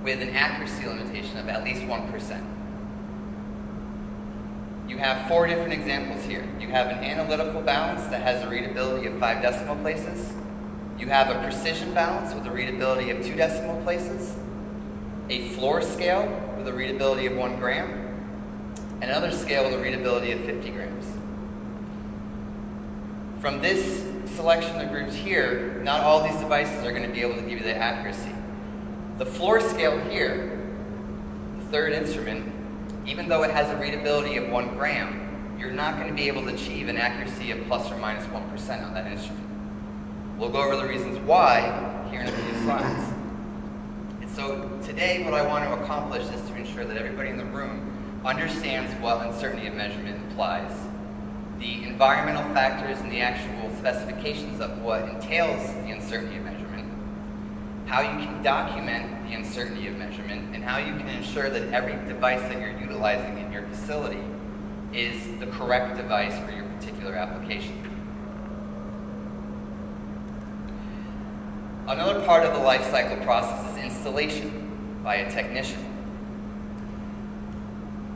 with an accuracy limitation of at least 1%. You have 4 different examples here. You have an analytical balance that has a readability of 5 decimal places. You have a precision balance with a readability of 2 decimal places, a floor scale with a readability of 1 gram, and another scale with a readability of 50 grams. From this selection of groups here, not all these devices are going to be able to give you the accuracy. The floor scale here, the third instrument, even though it has a readability of 1 gram, you're not going to be able to achieve an accuracy of plus or minus 1% on that instrument. We'll go over the reasons why here in a few slides. And so today what I want to accomplish is to ensure that everybody in the room understands what uncertainty of measurement implies, the environmental factors and the actual specifications of what entails the uncertainty of measurement, how you can document the uncertainty of measurement, and how you can ensure that every device that you're utilizing in your facility is the correct device for your particular application. Another part of the life cycle process is installation by a technician.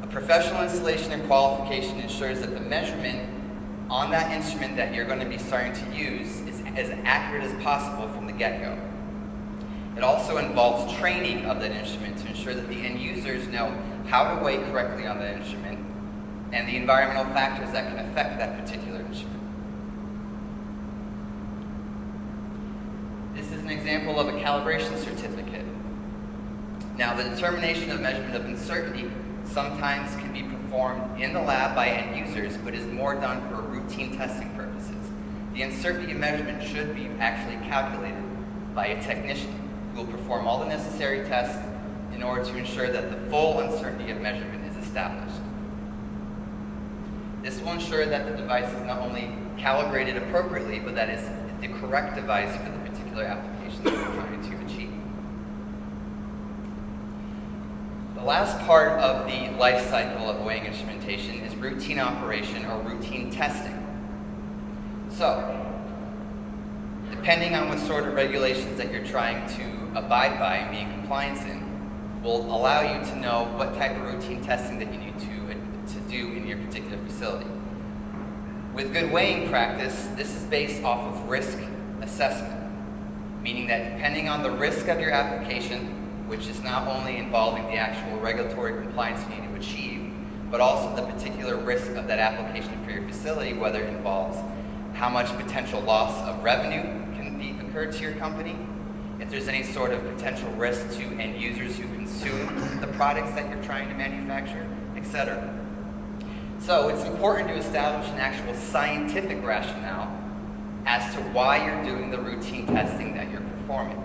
A professional installation and qualification ensures that the measurement on that instrument that you're going to be starting to use is as accurate as possible from the get-go. It also involves training of that instrument to ensure that the end users know how to weigh correctly on that instrument and the environmental factors that can affect that particular instrument. This is an example of a calibration certificate. Now, the determination of measurement of uncertainty sometimes can be performed in the lab by end users, but is more done for routine testing purposes. The uncertainty of measurement should be actually calculated by a technician who will perform all the necessary tests in order to ensure that the full uncertainty of measurement is established. This will ensure that the device is not only calibrated appropriately, but that it's the correct device for the particular application that we're trying to achieve. The last part of the life cycle of weighing instrumentation is routine operation or routine testing. So, depending on what sort of regulations that you're trying to abide by and be in compliance in, will allow you to know what type of routine testing that you need to do in your particular facility. With good weighing practice, this is based off of risk assessment, meaning that depending on the risk of your application, which is not only involving the actual regulatory compliance you need to achieve, but also the particular risk of that application for your facility, whether it involves how much potential loss of revenue can be occurred to your company, if there's any sort of potential risk to end users who consume the products that you're trying to manufacture, etc. So it's important to establish an actual scientific rationale as to why you're doing the routine testing that you're performing.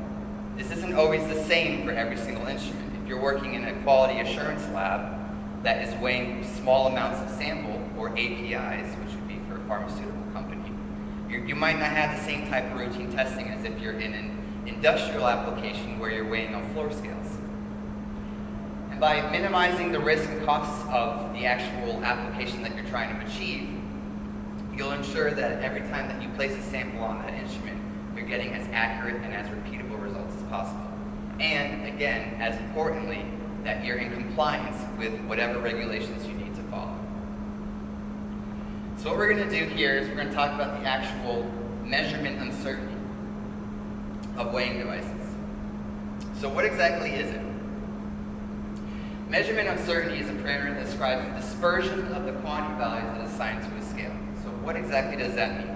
This isn't always the same for every single instrument. If you're working in a quality assurance lab that is weighing small amounts of sample, or APIs, which would be for a pharmaceutical company, you might not have the same type of routine testing as if you're in an industrial application where you're weighing on floor scales. And by minimizing the risk and costs of the actual application that you're trying to achieve, you'll ensure that every time that you place a sample on that instrument, you're getting as accurate and as repeatable results as possible. And again, as importantly, that you're in compliance with whatever regulations you need to follow. So what we're going to do here is we're going to talk about the actual measurement uncertainty of weighing devices. So what exactly is it? Measurement uncertainty is a parameter that describes the dispersion of the quantity values that is assigned to a scale. So what exactly does that mean?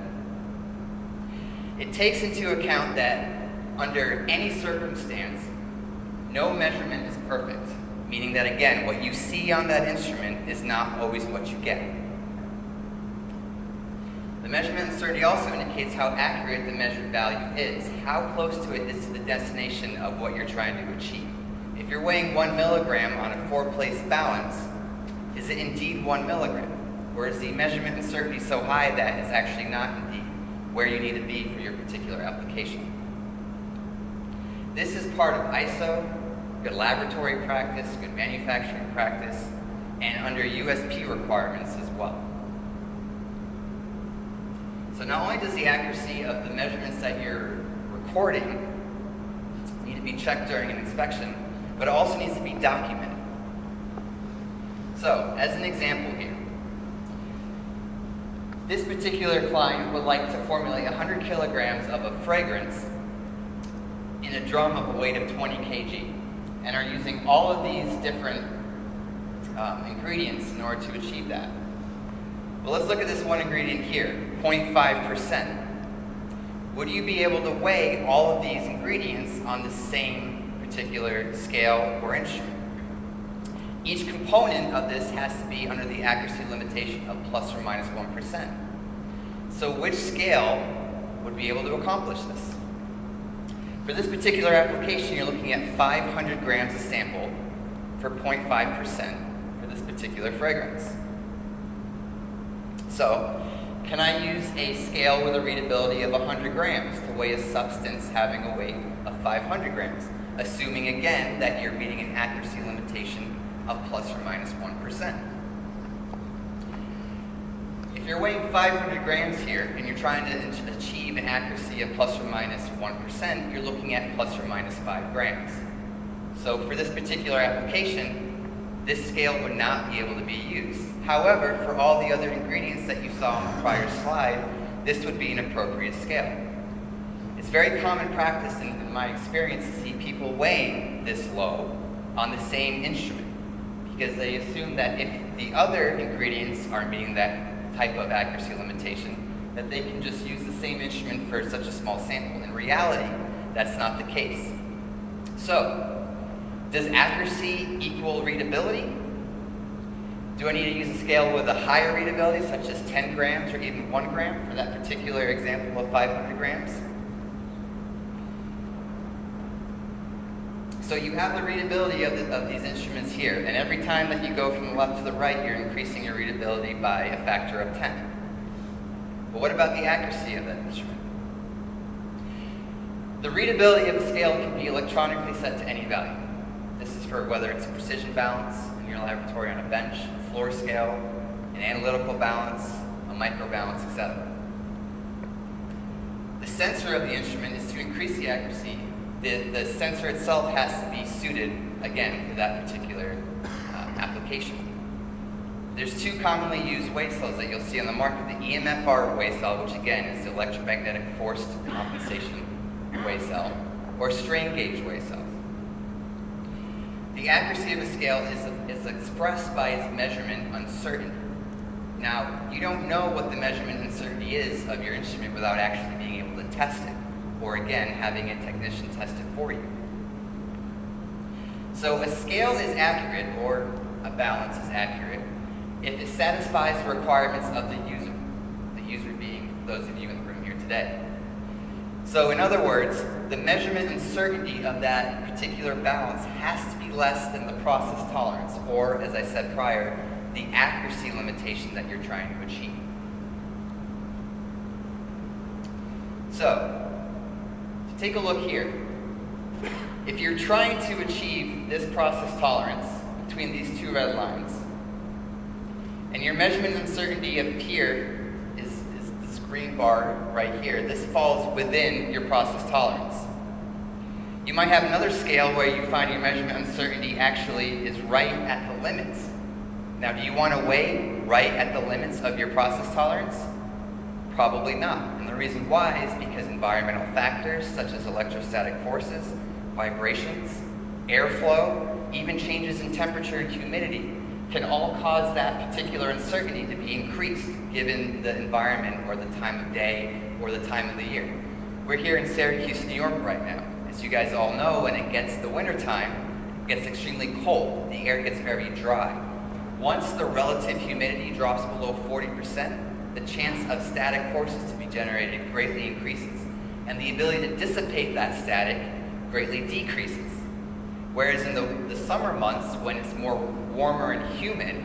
It takes into account that under any circumstance, no measurement is perfect, meaning that again, what you see on that instrument is not always what you get. The measurement uncertainty also indicates how accurate the measured value is, how close to it is to the destination of what you're trying to achieve. If you're weighing 1 milligram on a 4-place balance, is it indeed 1 milligram? Or is the measurement uncertainty so high that it's actually not indeed where you need to be for your particular application? This is part of ISO, good laboratory practice, good manufacturing practice, and under USP requirements as well. So not only does the accuracy of the measurements that you're recording need to be checked during an inspection, but it also needs to be documented. So, as an example here, this particular client would like to formulate 100 kilograms of a fragrance in a drum of a weight of 20 kg, and are using all of these different ingredients in order to achieve that. Well, let's look at this one ingredient here, 0.5%. Would you be able to weigh all of these ingredients on the same particular scale or instrument? Each component of this has to be under the accuracy limitation of plus or minus 1%. So which scale would be able to accomplish this? For this particular application, you're looking at 500 grams of sample for 0.5% for this particular fragrance. So, can I use a scale with a readability of 100 grams to weigh a substance having a weight of 500 grams, assuming again that you're meeting an accuracy limitation of plus or minus 1%. If you're weighing 500 grams here and you're trying to achieve an accuracy of plus or minus 1%, you're looking at plus or minus 5 grams. So for this particular application, this scale would not be able to be used. However, for all the other ingredients that you saw on the prior slide, this would be an appropriate scale. It's very common practice in my experience to see people weighing this low on the same instrument, because they assume that if the other ingredients aren't meeting that type of accuracy limitation, that they can just use the same instrument for such a small sample. In reality, that's not the case. So, does accuracy equal readability? Do I need to use a scale with a higher readability, such as 10 grams or even 1 gram for that particular example of 500 grams? So you have the readability of these instruments here, and every time that you go from the left to the right, you're increasing your readability by a factor of 10. But what about the accuracy of that instrument? The readability of a scale can be electronically set to any value. This is for whether it's a precision balance in your laboratory on a bench, a floor scale, an analytical balance, a micro balance, etc. The sensor of the instrument is to increase the accuracy. The sensor itself has to be suited, again, for that particular application. There's two commonly used weigh cells that you'll see on the market. The EMFR weigh cell, which again is the electromagnetic forced compensation weigh cell, or strain gauge weigh cells. The accuracy of a scale is expressed by its measurement uncertainty. Now, you don't know what the measurement uncertainty is of your instrument without actually being able to test it, or again, having a technician test it for you. So a scale is accurate, or a balance is accurate, if it satisfies the requirements of the user being those of you in the room here today. So in other words, the measurement uncertainty of that particular balance has to be less than the process tolerance, or as I said prior, the accuracy limitation that you're trying to achieve. So, to take a look here, if you're trying to achieve this process tolerance between these two red lines, and your measurement uncertainty up here is this green bar right here, this falls within your process tolerance. You might have another scale where you find your measurement uncertainty actually is right at the limits. Now, do you want to weigh right at the limits of your process tolerance? Probably not. And the reason why is because environmental factors such as electrostatic forces, vibrations, airflow, even changes in temperature and humidity can all cause that particular uncertainty to be increased given the environment or the time of day or the time of the year. We're here in Syracuse, New York right now. As you guys all know, when it gets the winter time, it gets extremely cold. The air gets very dry. Once the relative humidity drops below 40%, the chance of static forces to be generated greatly increases, and the ability to dissipate that static greatly decreases. Whereas in the summer months, when it's more warmer and humid,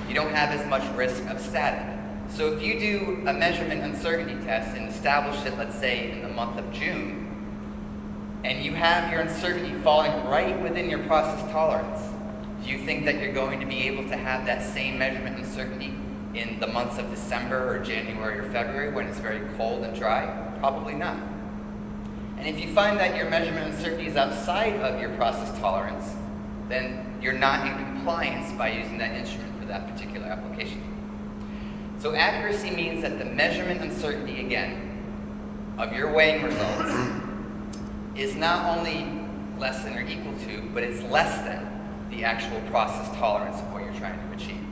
you don't have as much risk of static. So if you do a measurement uncertainty test and establish it, let's say, in the month of June, and you have your uncertainty falling right within your process tolerance, do you think that you're going to be able to have that same measurement uncertainty in the months of December or January or February when it's very cold and dry? Probably not. And if you find that your measurement uncertainty is outside of your process tolerance, then you're not in compliance by using that instrument for that particular application. So accuracy means that the measurement uncertainty, again, of your weighing results is not only less than or equal to, but it's less than the actual process tolerance of what you're trying to achieve.